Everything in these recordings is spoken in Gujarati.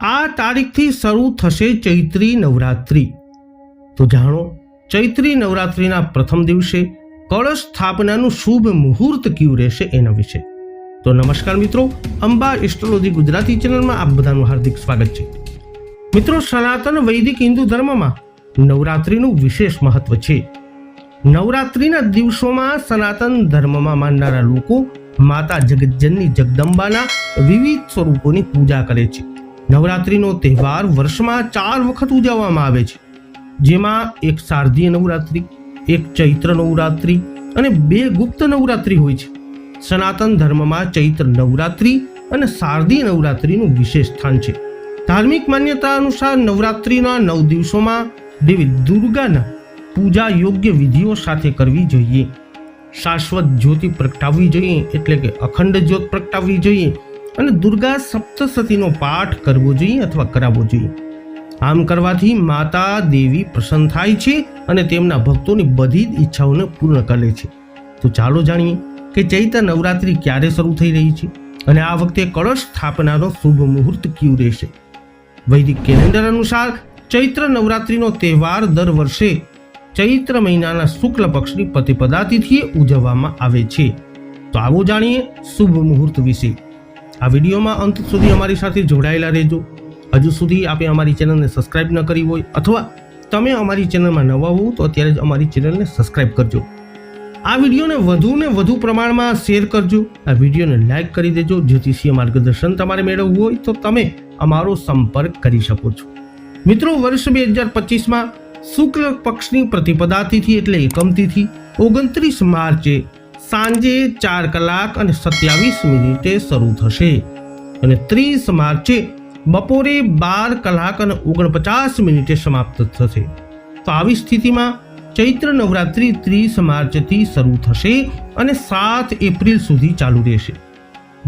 આ તારીખથી શરૂ થશે ચૈત્રી નવરાત્રિ। તો જાણો ચૈત્રી નવરાત્રિના પ્રથમ દિવસે કળશ સ્થાપનાનું શુભ મુહૂર્ત કયું રહેશે એના વિશે। તો નમસ્કાર મિત્રો, અંબા એસ્ટ્રોલોજી ગુજરાતી ચેનલમાં આપ બધાનું હાર્દિક સ્વાગત છે। મિત્રો, સનાતન વૈદિક હિન્દુ ધર્મમાં નવરાત્રિનું વિશેષ મહત્વ છે। નવરાત્રિના દિવસોમાં સનાતન ધર્મમાં માનનારા લોકો માતા જગતજનની જગદંબાના વિવિધ સ્વરૂપોની પૂજા કરે છે। નવરાત્રિનો તહેવાર વર્ષમાં 4 વખત ઉજવવામાં આવે છે, જેમાં એક શારદીય નવરાત્રિ, એક ચૈત્ર નવરાત્રિ અને 2 ગુપ્ત નવરાત્રિ હોય છે। સનાતન ધર્મમાં ચૈત્ર નવરાત્રિ અને શારદીય નવરાત્રિનું વિશેષ સ્થાન છે। ધાર્મિક માન્યતા અનુસાર નવરાત્રિના 9 દિવસોમાં દેવી દુર્ગાના પૂજા યોગ્ય વિધિઓ સાથે કરવી જોઈએ। શાશ્વત જ્યોતિ પ્રગટાવવી જોઈએ, એટલે કે અખંડ જ્યોત પ્રગટાવવી જોઈએ અને દુર્ગા સપ્તશતીનો પાઠ કરવો જોઈએ અથવા કરાવવો જોઈએ। આમ કરવાથી માતા દેવી પ્રસન્ન થાય છે અને તેમના ભક્તોની બધી જ ઈચ્છાઓને પૂર્ણ કરે છે। તો ચાલો જાણીએ કે ચૈત્ર નવરાત્રિ ક્યારે શરૂ થઈ રહી છે અને આ વખતે કળશ સ્થાપનાનો શુભ મુહૂર્ત કયું રહેશે। વૈદિક કેલેન્ડર અનુસાર ચૈત્ર નવરાત્રિનો તહેવાર દર વર્ષે ચૈત્ર મહિનાના શુક્લ પક્ષની પ્રતિપદા તિથિએ ઉજવવામાં આવે છે। તો આવો જાણીએ શુભ મુહૂર્ત વિશે। આ વિડીયોમાં અંત સુધી અમારી સાથે જોડાયેલા રહેજો। હજુ સુધી આપે અમારી ચેનલને સબસ્ક્રાઇબ ન કરી હોય અથવા તમે અમારી ચેનલમાં નવા હો તો અત્યારે જ અમારી ચેનલને સબસ્ક્રાઇબ કરજો। આ વિડીયોને વધુ પ્રમાણમાં શેર કરજો। આ વિડીયોને લાઇક કરી દેજો, જ્યોતિષીય માર્ગદર્શન તમારે મેળવવું હોય તો તમે અમારો સંપર્ક કરી શકો છો। મિત્રો, વર્ષ 2025માં શુક્લ પક્ષની પ્રતિપદા તિથિ એટલે એકમ તિથિ 29 માર્ચે સાંજે 4 કલાક અને 27 મિનિટે શરૂ થશે અને 30 માર્ચે બપોરે 12 કલાક અને 49 મિનિટે સમાપ્ત થશે। તો આવી સ્થિતિમાં ચૈત્ર નવરાત્રિ 30 માર્ચથી શરૂ થશે અને 7 એપ્રિલ સુધી ચાલુ રહેશે,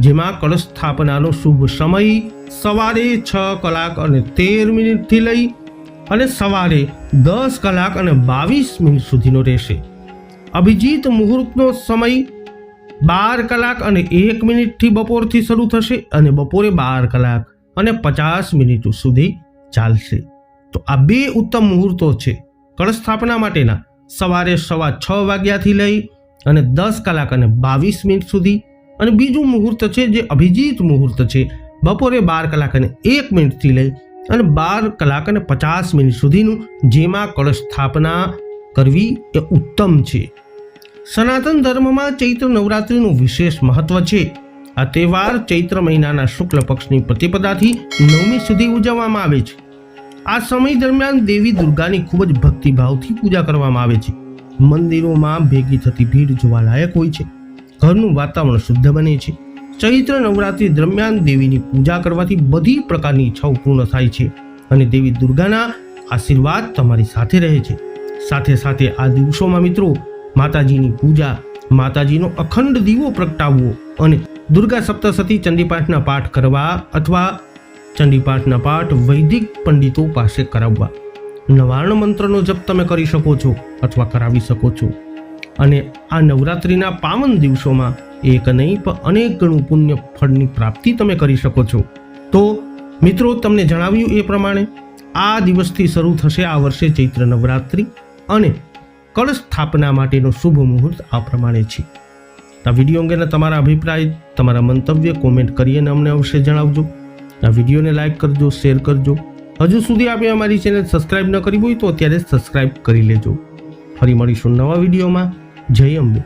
જેમાં કળશ સ્થાપનાનો શુભ સમય સવારે 6 કલાક અને 13 મિનિટથી લઈ અને સવારે 10 કલાક અને 22 મિનિટ સુધીનો રહેશે। અભિજીત મુહૂર્તનો સમય 12 કલાક અને 1 મિનિટથી બપોરથી શરૂ થશે અને બપોરે 12 કલાક અને 50 મિનિટ સુધી ચાલશે। તો આ 2 ઉત્તમ મુહૂર્તો છે કળશ સ્થાપના માટેના, સવારે 6:15 વાગ્યાથી લઈ અને 10 કલાક અને 22 મિનિટ સુધી। અને બીજું મુહૂર્ત છે જે અભિજીત મુહૂર્ત છે, બપોરે 12 કલાક અને 1 મિનિટથી લઈ અને 12 કલાક અને 50 મિનિટ સુધીનું, જેમાં કળશ સ્થાપના કરવી એ ઉત્તમ છે। સનાતન ધર્મમાં ચૈત્ર નવરાત્રિનું વિશેષ મહત્વ છે। આ તહેવાર ચૈત્ર મહિનાના શુક્લ પક્ષની પ્રતિપદાથી 9મી સુધી ઉજવવામાં આવે છે। આ સમય દરમિયાન દેવી દુર્ગાની ખૂબ જ ભક્તિભાવથી પૂજા કરવામાં આવે છે। મંદિરોમાં ભેગી થતી ભીડ જોવાલાયક હોય છે, ઘરનું વાતાવરણ શુદ્ધ બને છે। ચૈત્ર નવરાત્રિ દરમિયાન દેવીની પૂજા કરવાથી બધી પ્રકારની ઈચ્છાઓ પૂર્ણ થાય છે અને દેવી દુર્ગાના આશીર્વાદ તમારી સાથે રહે છે। સાથે સાથે આ દિવસોમાં મિત્રો માતાજીની પૂજા, માતાજીનો અખંડ દીવો પ્રગટાવવો અને દુર્ગા સપ્તશતી ચંડીપાઠના પાઠ કરવા અથવા ચંડીપાઠના પાઠ વૈદિક પંડિતો પાસે કરાવવા, નવાર્ણ મંત્રનો જપ તમે કરી શકો છો અથવા કરાવી શકો છો। અને આ નવરાત્રિના પાવન દિવસોમાં એક નહીં પણ અનેક ગણું પુણ્ય ફળની પ્રાપ્તિ તમે કરી શકો છો। તો મિત્રો, તમને જણાવ્યું એ પ્રમાણે આ દિવસથી શરૂ થશે આ વર્ષે ચૈત્ર નવરાત્રિ અને કળશ સ્થાપના માટેનો શુભ મુહૂર્ત આ પ્રમાણે છે। આ વિડીયો અંગેના તમારા અભિપ્રાય, તમારા મંતવ્ય કોમેન્ટ કરીને અમને અવશ્ય જણાવજો। આ વિડીયોને લાઇક કરજો, શેર કરજો। હજુ સુધી આપે અમારી ચેનલ સબસ્ક્રાઇબ ન કરી હોય તો અત્યારે સબસ્ક્રાઇબ કરી લેજો। ફરી મળીશું નવા વિડીયોમાં। જય અંબે।